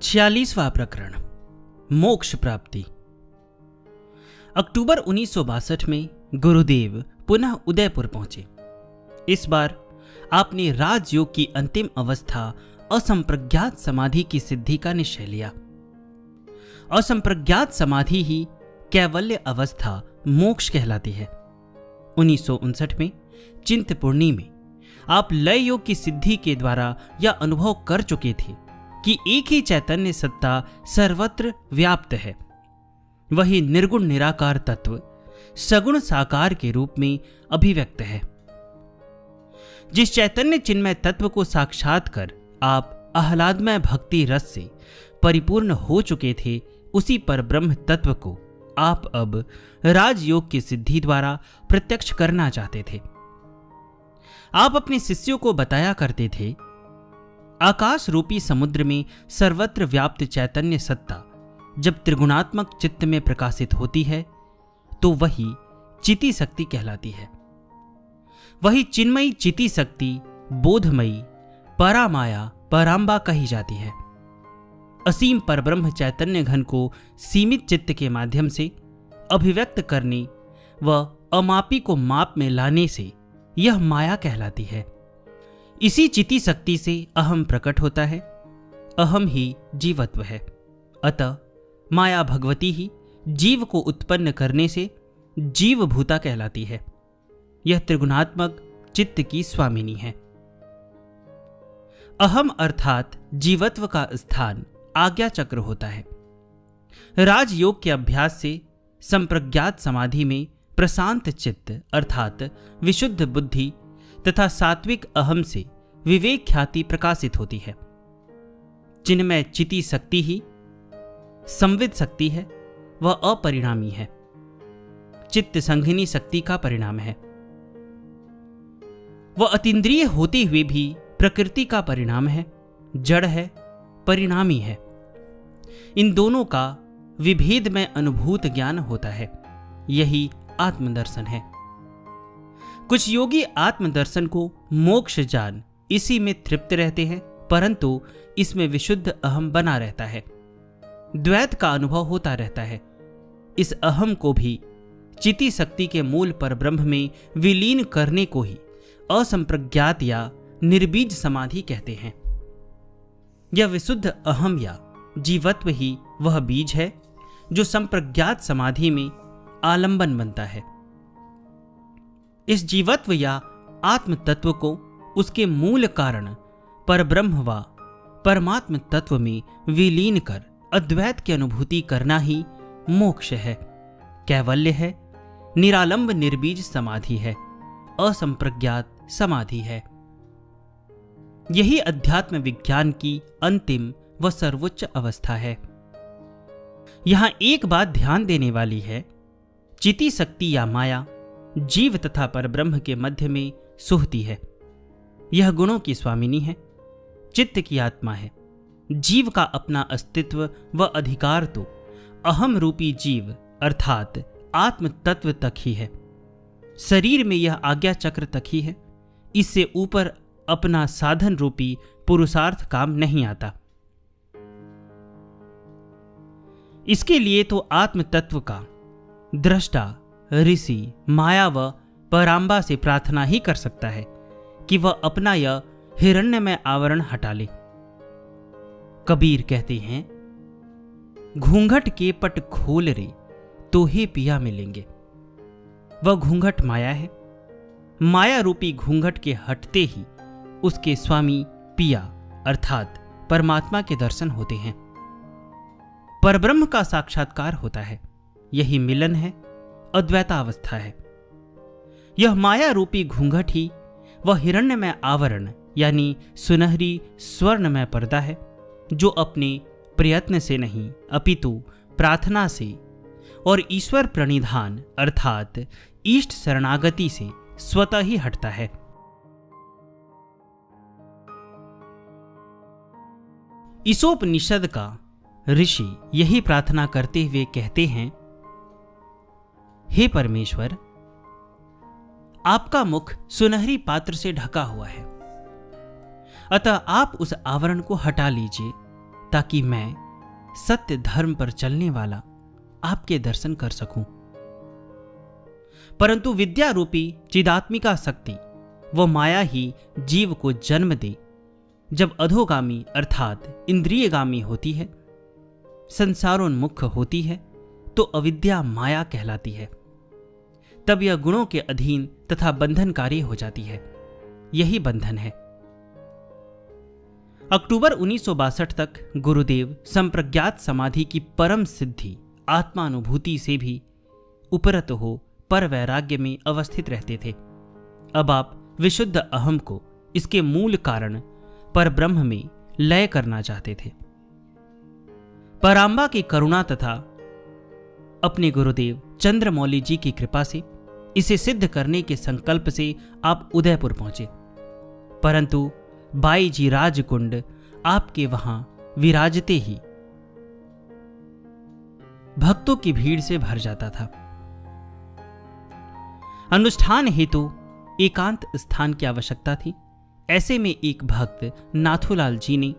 46वां प्रकरण मोक्ष प्राप्ति। अक्टूबर 1962 में गुरुदेव पुनः उदयपुर पहुंचे। इस बार आपने राजयोग की अंतिम अवस्था असंप्रज्ञात समाधि की सिद्धि का निश्चय लिया। असंप्रज्ञात समाधि ही कैवल्य अवस्था मोक्ष कहलाती है। 1959 में चिंतपूर्णी में आप लय योग की सिद्धि के द्वारा यह अनुभव कर चुके थे कि एक ही चैतन्य सत्ता सर्वत्र व्याप्त है। वही निर्गुण निराकार तत्व सगुण साकार के रूप में अभिव्यक्त है। जिस चैतन्य चिन्मय तत्व को साक्षात कर आप आह्लादमय भक्ति रस से परिपूर्ण हो चुके थे, उसी पर ब्रह्म तत्व को आप अब राजयोग की सिद्धि द्वारा प्रत्यक्ष करना चाहते थे। आप अपने शिष्यों को बताया करते थे, आकाश रूपी समुद्र में सर्वत्र व्याप्त चैतन्य सत्ता जब त्रिगुणात्मक चित्त में प्रकाशित होती है तो वही चिति शक्ति कहलाती है। वही चिन्मयी चिति शक्ति बोधमयी परामाया पराम्बा कही जाती है। असीम परब्रह्म चैतन्य घन को सीमित चित्त के माध्यम से अभिव्यक्त करने व अमापी को माप में लाने से यह माया कहलाती है। इसी चिति शक्ति से अहम प्रकट होता है। अहम ही जीवत्व है। अतः माया भगवती ही जीव को उत्पन्न करने से जीव भूता कहलाती है। यह त्रिगुणात्मक चित्त की स्वामिनी है। अहम अर्थात जीवत्व का स्थान आज्ञा चक्र होता है। राजयोग के अभ्यास से संप्रज्ञात समाधि में प्रशांत चित्त अर्थात विशुद्ध बुद्धि तथा सात्विक अहम से विवेक ख्याति प्रकाशित होती है। चिन्मय चिति शक्ति ही संविद शक्ति है। वह अपरिणामी है, चित्त संघिनी शक्ति का परिणाम है। वह अतीन्द्रिय होते हुए भी प्रकृति का परिणाम है, जड़ है, परिणामी है। इन दोनों का विभेद में अनुभूत ज्ञान होता है। यही आत्मदर्शन है। कुछ योगी आत्मदर्शन को मोक्ष जान इसी में तृप्त रहते हैं, परंतु इसमें विशुद्ध अहम बना रहता है। द्वैत का अनुभव होता रहता है। इस अहम को भी चिति शक्ति के मूल पर ब्रह्म में विलीन करने को ही असंप्रज्ञात या निर्बीज समाधि कहते हैं। यह विशुद्ध अहम या जीवत्व ही वह बीज है जो संप्रज्ञात समाधि में आलंबन बनता है। इस जीवत्व या आत्म तत्व को उसके मूल कारण परब्रह्म व परमात्म तत्व में विलीन कर अद्वैत की अनुभूति करना ही मोक्ष है, कैवल्य है, निरालंब निर्बीज समाधि है, असंप्रज्ञात समाधि है। यही अध्यात्म विज्ञान की अंतिम व सर्वोच्च अवस्था है। यहां एक बात ध्यान देने वाली है, चिति शक्ति या माया जीव तथा परब्रह्म के मध्य में सोहती है। यह गुणों की स्वामिनी है, चित्त की आत्मा है। जीव का अपना अस्तित्व व अधिकार तो अहम रूपी जीव अर्थात आत्म तत्व तक ही है। शरीर में यह आज्ञा चक्र तक ही है। इससे ऊपर अपना साधन रूपी पुरुषार्थ काम नहीं आता। इसके लिए तो आत्म तत्व का दृष्टा ऋषि माया व पराम्बा से प्रार्थना ही कर सकता है कि वह अपना यह हिरण्यमय आवरण हटा ले। कबीर कहते हैं, घूंघट के पट खोल रे तो ही पिया मिलेंगे। वह घूंघट माया है। माया रूपी घूंघट के हटते ही उसके स्वामी पिया अर्थात परमात्मा के दर्शन होते हैं। परब्रह्म का साक्षात्कार होता है। यही मिलन है, अद्वैतावस्था है। यह माया रूपी घूंघट ही वह हिरण्यमय आवरण यानी सुनहरी स्वर्णमय पर्दा है जो अपने प्रयत्न से नहीं अपितु प्रार्थना से और ईश्वर प्रणिधान अर्थात इष्ट शरणागति से स्वतः ही हटता है। ईशोपनिषद का ऋषि यही प्रार्थना करते हुए कहते हैं, हे परमेश्वर, आपका मुख सुनहरी पात्र से ढका हुआ है, अतः आप उस आवरण को हटा लीजिए ताकि मैं सत्य धर्म पर चलने वाला आपके दर्शन कर सकूं। परंतु विद्या रूपी चिदात्मिका शक्ति वो माया ही जीव को जन्म दे जब अधोगामी अर्थात इंद्रियगामी होती है, संसारोन्मुख होती है, तो अविद्या माया कहलाती है। तब यह गुणों के अधीन तथा बंधनकारी हो जाती है। यही बंधन है। अक्टूबर 1962 तक गुरुदेव संप्रज्ञात समाधि की परम सिद्धि आत्मानुभूति से भी उपरत हो पर वैराग्य में अवस्थित रहते थे। अब आप विशुद्ध अहम को इसके मूल कारण पर ब्रह्म में लय करना चाहते थे। परांबा की करुणा तथा अपने गुरुदेव चंद्रमौली जी की कृपा से इसे सिद्ध करने के संकल्प से आप उदयपुर पहुंचे। परंतु बाई जी राजकुंड आपके वहां विराजते ही भक्तों की भीड़ से भर जाता था। अनुष्ठान हेतु एकांत स्थान की आवश्यकता थी। ऐसे में एक भक्त नाथूलाल जी ने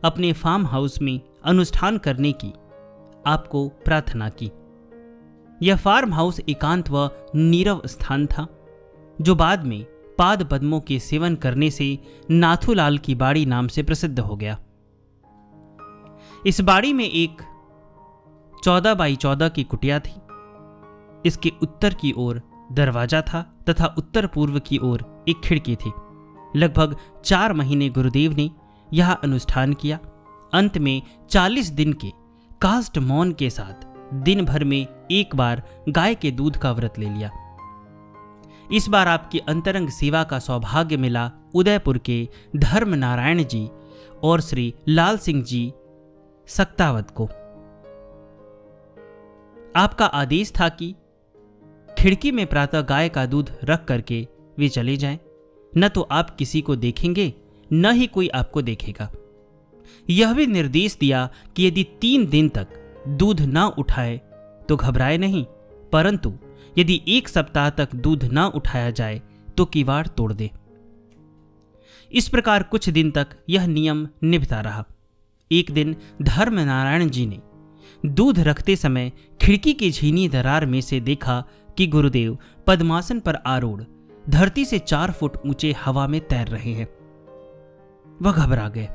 अपने फार्म हाउस में अनुष्ठान करने की आपको प्रार्थना की। यह फार्म हाउस एकांत व नीरव स्थान था, जो बाद में पाद पद्मों के सेवन करने से नाथूलाल की बाड़ी नाम से प्रसिद्ध हो गया। इस बाड़ी में एक 14x14 की कुटिया थी। इसके उत्तर की ओर दरवाजा था तथा उत्तर पूर्व की ओर एक खिड़की थी। लगभग 4 महीने गुरुदेव ने यह अनुष्ठान किया। अंत में 40 दिन के काष्ठ मौन के साथ दिन भर में एक बार गाय के दूध का व्रत ले लिया। इस बार आपकी अंतरंग सेवा का सौभाग्य मिला उदयपुर के धर्म नारायण जी और श्री लाल सिंह जी सक्तावत को। आपका आदेश था कि खिड़की में प्रातः गाय का दूध रख करके वे चले जाएं। न तो आप किसी को देखेंगे, न ही कोई आपको देखेगा। यह भी निर्देश दिया कि यदि 3 दिन तक दूध न उठाए तो घबराए नहीं, परंतु यदि 1 सप्ताह तक दूध न उठाया जाए तो किवाड़ तोड़ दे। इस प्रकार कुछ दिन तक यह नियम निभता रहा। एक दिन धर्म नारायण जी ने दूध रखते समय खिड़की की झीनी दरार में से देखा कि गुरुदेव पद्मासन पर आरूढ़ धरती से 4 फुट ऊंचे हवा में तैर रहे हैं। वह घबरा गए।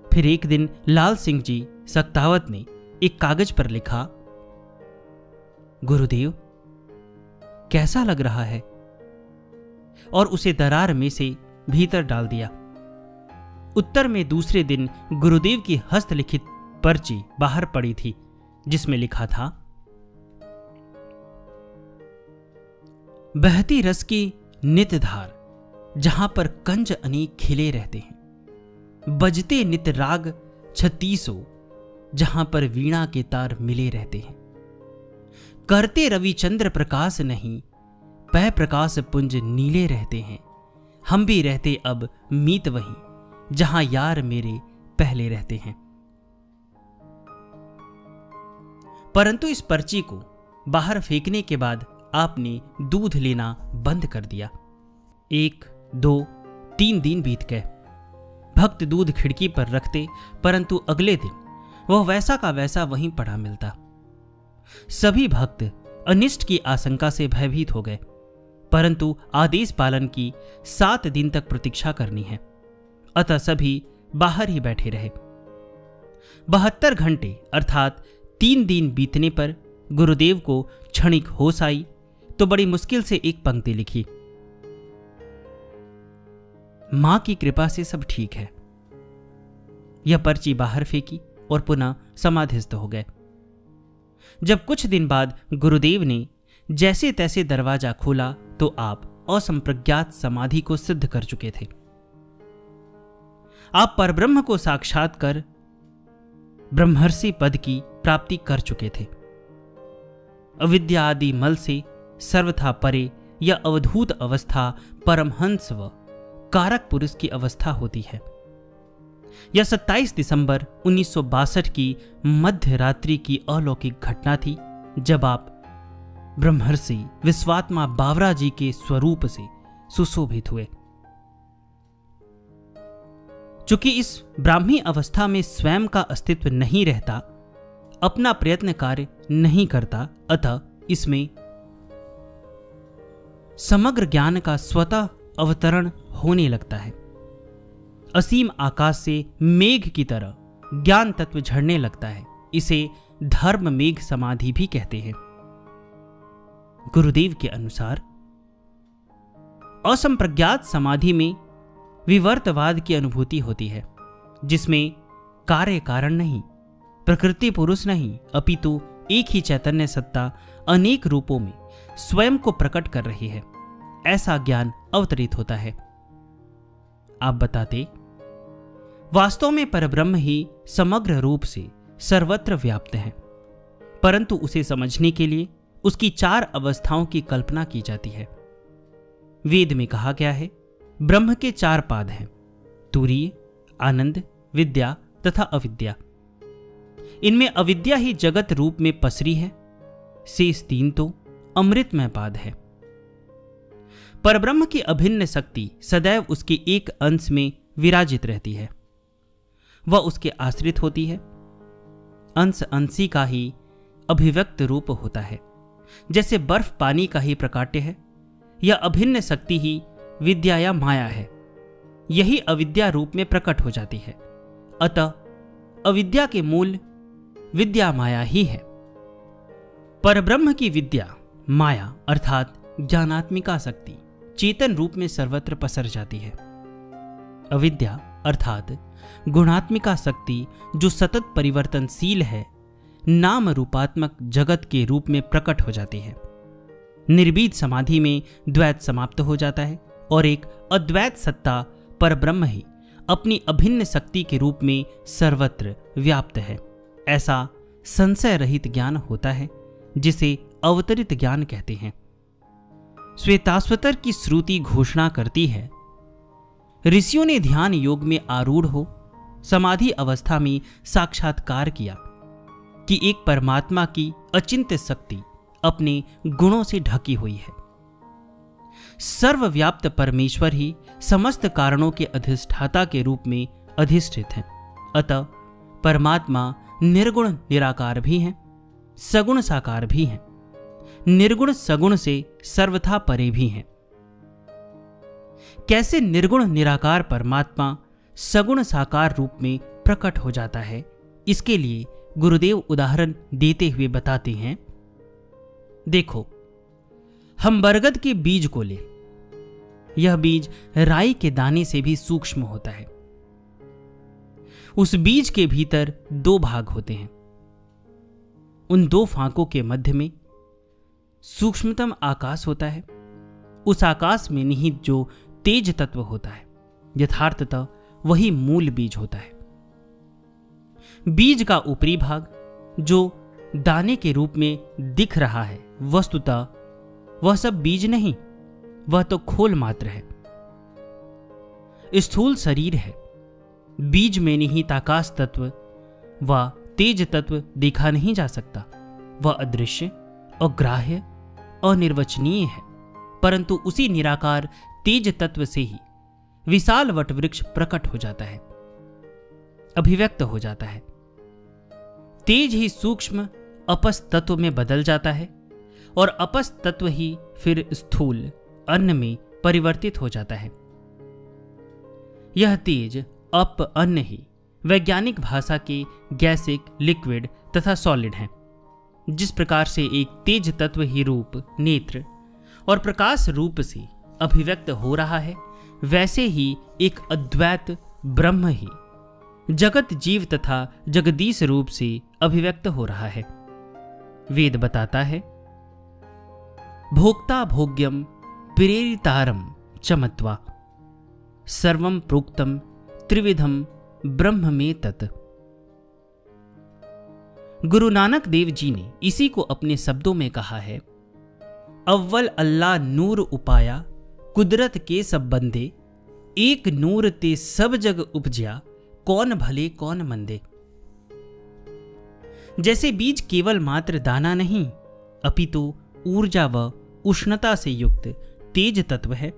फिर एक दिन लाल सिंह जी सक्तावत ने एक कागज पर लिखा, गुरुदेव कैसा लग रहा है, और उसे दरार में से भीतर डाल दिया। उत्तर में दूसरे दिन गुरुदेव की हस्तलिखित पर्ची बाहर पड़ी थी, जिसमें लिखा था, बहती रस की नित धार, जहां पर कंज अनेक खिले रहते हैं, बजते नित राग 36, जहां पर वीणा के तार मिले रहते हैं, करते रविचंद्र प्रकाश नहीं, पै प्रकाश पुंज नीले रहते हैं, हम भी रहते अब मीत वहीं, जहां यार मेरे पहले रहते हैं। परंतु इस पर्ची को बाहर फेंकने के बाद आपने दूध लेना बंद कर दिया। 1, 2, 3 दिन बीत गए। भक्त दूध खिड़की पर रखते, परंतु अगले दिन वह वैसा का वैसा वहीं पड़ा मिलता। सभी भक्त अनिष्ट की आशंका से भयभीत हो गए, परंतु आदेश पालन की 7 दिन तक प्रतीक्षा करनी है, अतः सभी बाहर ही बैठे रहे। 72 घंटे अर्थात 3 दिन बीतने पर गुरुदेव को क्षणिक होश आई तो बड़ी मुश्किल से एक पंक्ति लिखी, मां की कृपा से सब ठीक है। यह पर्ची बाहर फेंकी और पुनः समाधिस्थ हो गए। जब कुछ दिन बाद गुरुदेव ने जैसे तैसे दरवाजा खोला तो आप असंप्रज्ञात समाधि को सिद्ध कर चुके थे। आप परब्रह्म को साक्षात कर ब्रह्मर्षि पद की प्राप्ति कर चुके थे। अविद्या आदि मल से सर्वथा परे यह अवधूत अवस्था परमहंस व कारक पुरुष की अवस्था होती है। यह 27 दिसंबर 1962 की मध्य रात्रि की अलौकिक घटना थी, जब आप ब्रह्मर्षि विश्वात्मा बावरा जी के स्वरूप से सुशोभित हुए। चूंकि इस ब्राह्मी अवस्था में स्वयं का अस्तित्व नहीं रहता, अपना प्रयत्न कार्य नहीं करता, अतः इसमें समग्र ज्ञान का स्वतः अवतरण होने लगता है। असीम आकाश से मेघ की तरह ज्ञान तत्व झड़ने लगता है। इसे धर्म मेघ समाधि भी कहते हैं। गुरुदेव के अनुसार असंप्रज्ञात समाधि में विवर्तवाद की अनुभूति होती है, जिसमें कार्य कारण नहीं, प्रकृति पुरुष नहीं, अपितु एक ही चैतन्य सत्ता अनेक रूपों में स्वयं को प्रकट कर रही है, ऐसा ज्ञान अवतरित होता है। आप बताते, वास्तव में परब्रह्म ही समग्र रूप से सर्वत्र व्याप्त है, परंतु उसे समझने के लिए उसकी 4 अवस्थाओं की कल्पना की जाती है। वेद में कहा गया है, ब्रह्म के 4 पाद हैं, तुरीय, आनंद, विद्या तथा अविद्या। इनमें अविद्या ही जगत रूप में पसरी है, शेष 3 तो अमृतमय पाद है। परब्रह्म की अभिन्न शक्ति सदैव उसके एक अंश में विराजित रहती है, वह उसके आश्रित होती है। अंश अंशी का ही अभिव्यक्त रूप होता है, जैसे बर्फ पानी का ही प्रकाट्य है। यह अभिन्न शक्ति ही विद्या या माया है, यही अविद्या रूप में प्रकट हो जाती है। अतः अविद्या के मूल विद्या माया ही है। परब्रह्म की विद्या माया अर्थात ज्ञानात्मिका शक्ति चेतन रूप में सर्वत्र पसर जाती है। अविद्या अर्थात गुणात्मिका शक्ति जो सतत परिवर्तनशील है, नाम रूपात्मक जगत के रूप में प्रकट हो जाती है। निर्भीद समाधि में द्वैत समाप्त हो जाता है और एक अद्वैत सत्ता परब्रह्म ही अपनी अभिन्न शक्ति के रूप में सर्वत्र व्याप्त है। ऐसा संशय रहित ज्ञान होता है, जिसे अवतरित ज्ञान कहते हैं। श्वेताश्वतर की श्रुति घोषणा करती है, ऋषियों ने ध्यान योग में आरूढ़ हो समाधि अवस्था में साक्षात्कार किया कि एक परमात्मा की अचिंत्य शक्ति अपने गुणों से ढकी हुई है। सर्वव्याप्त परमेश्वर ही समस्त कारणों के अधिष्ठाता के रूप में अधिष्ठित हैं। अतः परमात्मा निर्गुण निराकार भी हैं, सगुण साकार भी हैं, निर्गुण सगुण से सर्वथा परे भी हैं। कैसे निर्गुण निराकार परमात्मा सगुण साकार रूप में प्रकट हो जाता है, इसके लिए गुरुदेव उदाहरण देते हुए बताते हैं। देखो, हम बरगद के बीज को ले, यह बीज राई के दाने से भी सूक्ष्म होता है। उस बीज के भीतर 2 भाग होते हैं। उन 2 फांकों के मध्य में सूक्ष्मतम आकाश होता है। उस आकाश में निहित जो तेज तत्व होता है, यथार्थतः वही मूल बीज होता है। बीज का ऊपरी भाग जो दाने के रूप में दिख रहा है, वस्तुतः वह सब बीज नहीं, वह तो खोल मात्र है। स्थूल शरीर है। बीज में निहित आकाश तत्व व तेज तत्व देखा नहीं जा सकता। वह अदृश्य, अग्राह्य, अनिर्वचनीय है, परंतु उसी निराकार तेज तत्व से ही विशाल वटवृक्ष प्रकट हो जाता है, अभिव्यक्त हो जाता है। तेज ही सूक्ष्म अपस तत्व में बदल जाता है और अपस तत्व ही फिर स्थूल अन्न में परिवर्तित हो जाता है। यह तेज अप अन्न ही वैज्ञानिक भाषा के गैसिक, लिक्विड तथा सॉलिड हैं। जिस प्रकार से एक तेज तत्व ही रूप, नेत्र और प्रकाश रूप से अभिव्यक्त हो रहा है, वैसे ही एक अद्वैत ब्रह्म ही जगत जीव तथा जगदीश रूप से अभिव्यक्त हो रहा है। वेद बताता है, भोक्ता भोग्यम प्रेरितारम चमत्वा सर्वम प्रोक्तम त्रिविधम ब्रह्म में तत्। गुरु नानक देव जी ने इसी को अपने शब्दों में कहा है, अव्वल अल्लाह नूर उपाया कुदरत के सब बंदे, एक नूर ते सब जग उपज्या, कौन भले कौन मंदे। जैसे बीज केवल मात्र दाना नहीं, अपितु ऊर्जा व उष्णता से युक्त तेज तत्व है,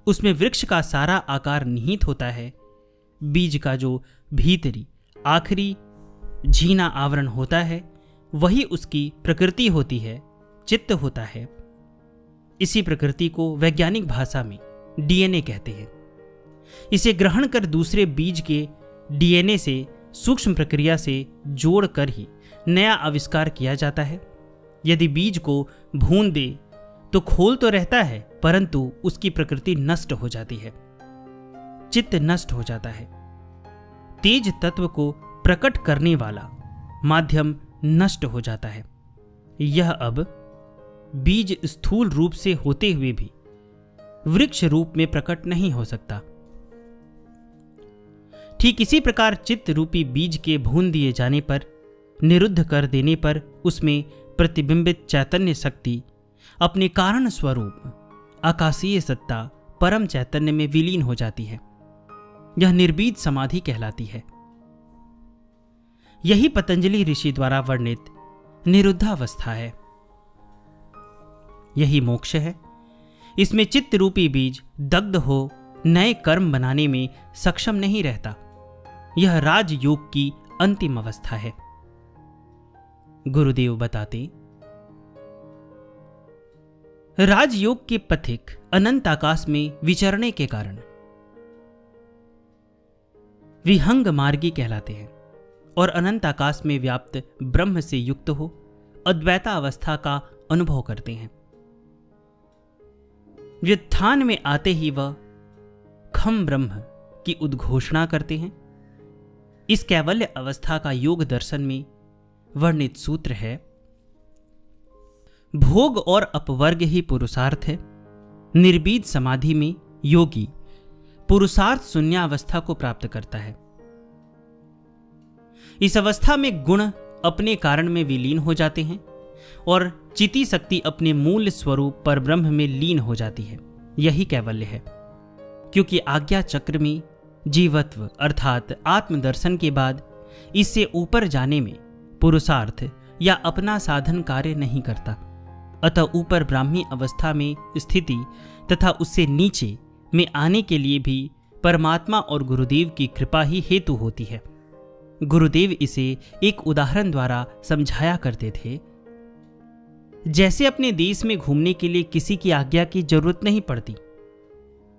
उसमें वृक्ष का सारा आकार निहित होता है, बीज का जो भीतरी आखिरी झीना आवरण होता है वही उसकी प्रकृति होती है, चित्त होता है। इसी प्रकृति को वैज्ञानिक भाषा में डीएनए कहते हैं। इसे ग्रहण कर दूसरे बीज के डीएनए से सूक्ष्म प्रक्रिया से जोड़कर ही नया आविष्कार किया जाता है। यदि बीज को भून दे तो खोल तो रहता है, परंतु उसकी प्रकृति नष्ट हो जाती है, चित्त नष्ट हो जाता है। तेज तत्व को प्रकट करने वाला माध्यम नष्ट हो जाता है। यह अब बीज स्थूल रूप से होते हुए भी वृक्ष रूप में प्रकट नहीं हो सकता। ठीक इसी प्रकार चित्त रूपी बीज के भून दिए जाने पर, निरुद्ध कर देने पर उसमें प्रतिबिंबित चैतन्य शक्ति अपने कारण स्वरूप आकाशीय सत्ता परम चैतन्य में विलीन हो जाती है। यह निर्बीज समाधि कहलाती है। यही पतंजलि ऋषि द्वारा वर्णित निरुद्धावस्था है। यही मोक्ष है। इसमें चित्त रूपी बीज दग्ध हो नए कर्म बनाने में सक्षम नहीं रहता। यह राजयोग की अंतिम अवस्था है। गुरुदेव बताते, राजयोग के पथिक अनंत आकाश में विचरने के कारण विहंग मार्गी कहलाते हैं और अनंत आकाश में व्याप्त ब्रह्म से युक्त हो अद्वैता अवस्था का अनुभव करते हैं। व्युत्थान में आते ही वह खम ब्रह्म की उद्घोषणा करते हैं। इस कैवल्य अवस्था का योग दर्शन में वर्णित सूत्र है, भोग और अपवर्ग ही पुरुषार्थ है। निर्बीज समाधि में योगी पुरुषार्थ शून्यावस्था को प्राप्त करता है। इस अवस्था में गुण अपने कारण में विलीन हो जाते हैं और चिति शक्ति अपने मूल स्वरूप परब्रह्म में लीन हो जाती है। यही कैवल्य है। क्योंकि आज्ञा चक्र में जीवत्व अर्थात आत्मदर्शन के बाद इससे ऊपर जाने में पुरुषार्थ या अपना साधन कार्य नहीं करता। अतः ऊपर ब्राह्मी अवस्था में स्थिति तथा उससे नीचे में आने के लिए भी परमात्मा और गुरुदेव की कृपा ही हेतु होती है। गुरुदेव इसे एक उदाहरण द्वारा समझाया करते थे। जैसे अपने देश में घूमने के लिए किसी की आज्ञा की जरूरत नहीं पड़ती,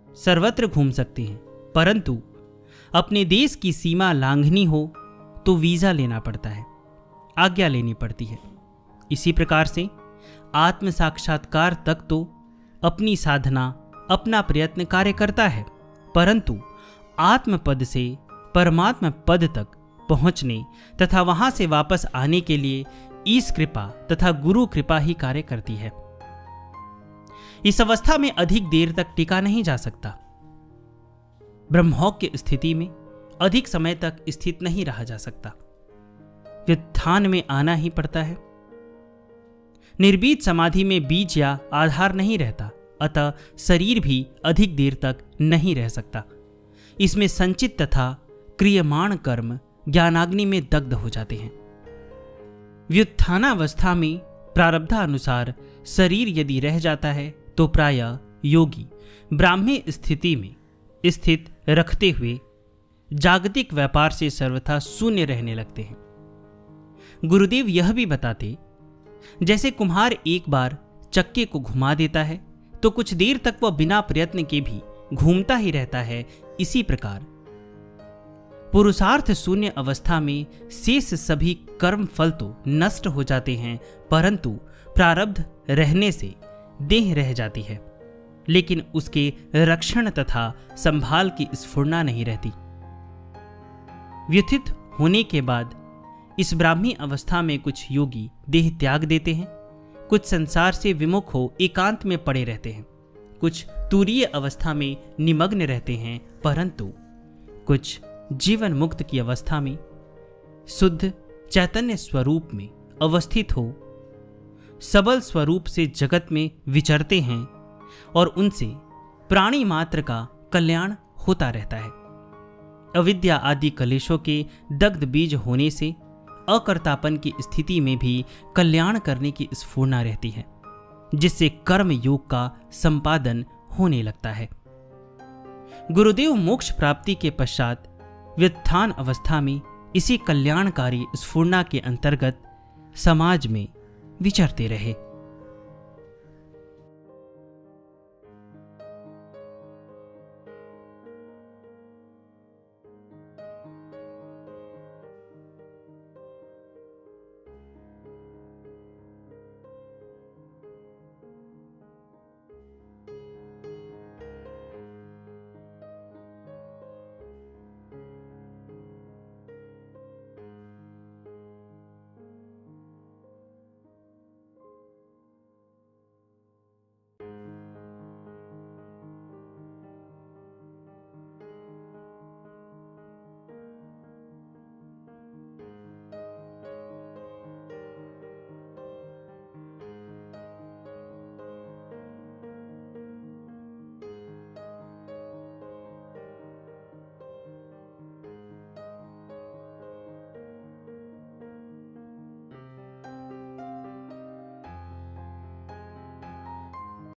सर्वत्र घूम सकते हैं, परंतु अपने देश की सीमा लांघनी हो तो वीजा लेना पड़ता है, आज्ञा लेनी पड़ती है। इसी प्रकार से आत्म साक्षात्कार तक तो अपनी साधना अपना प्रयत्न कार्य करता है, परंतु आत्म पद से परमात्मा पद तक पहुंचने तथा वहां से वापस आने के लिए ईश कृपा तथा गुरु कृपा ही कार्य करती है। इस अवस्था में अधिक देर तक टिका नहीं जा सकता। ब्रह्मोक की स्थिति में अधिक समय तक स्थित नहीं रहा जा सकता। व्युत्थान में आना ही पड़ता है। निर्बीज समाधि में बीज या आधार नहीं रहता, अतः शरीर भी अधिक देर तक नहीं रह सकता। इसमें संचित तथा क्रियमाण कर्म ज्ञानाग्नि में दग्ध हो जाते हैं। व्युत्थानावस्था में प्रारब्धानुसार शरीर यदि रह जाता है तो प्रायः योगी ब्राह्मी स्थिति में स्थित रखते हुए जागतिक व्यापार से सर्वथा शून्य रहने लगते हैं। गुरुदेव यह भी बताते, जैसे कुम्हार एक बार चक्के को घुमा देता है तो कुछ देर तक वह बिना प्रयत्न के भी घूमता ही रहता है, इसी प्रकार पुरुषार्थ शून्य अवस्था में शेष सभी कर्म फल तो नष्ट हो जाते हैं, परंतु प्रारब्ध रहने से देह रह जाती है, लेकिन उसके रक्षण तथा संभाल की स्फुरना नहीं रहती। व्युत्थित होने के बाद इस ब्राह्मी अवस्था में कुछ योगी देह त्याग देते हैं, कुछ संसार से विमुख हो एकांत में पड़े रहते हैं, कुछ तुरीय अवस्था में निमग्न रहते हैं, परंतु कुछ जीवन मुक्त की अवस्था में शुद्ध चैतन्य स्वरूप में अवस्थित हो सबल स्वरूप से जगत में विचरते हैं और उनसे प्राणी मात्र का कल्याण होता रहता है। अविद्या आदि कलेशों के दग्ध बीज होने से अकर्तापन की स्थिति में भी कल्याण करने की स्फूर्णा रहती है, जिससे कर्म योग का संपादन होने लगता है। गुरुदेव मोक्ष प्राप्ति के पश्चात व्युत्थान अवस्था में इसी कल्याणकारी स्फूर्णा के अंतर्गत समाज में विचरते रहे।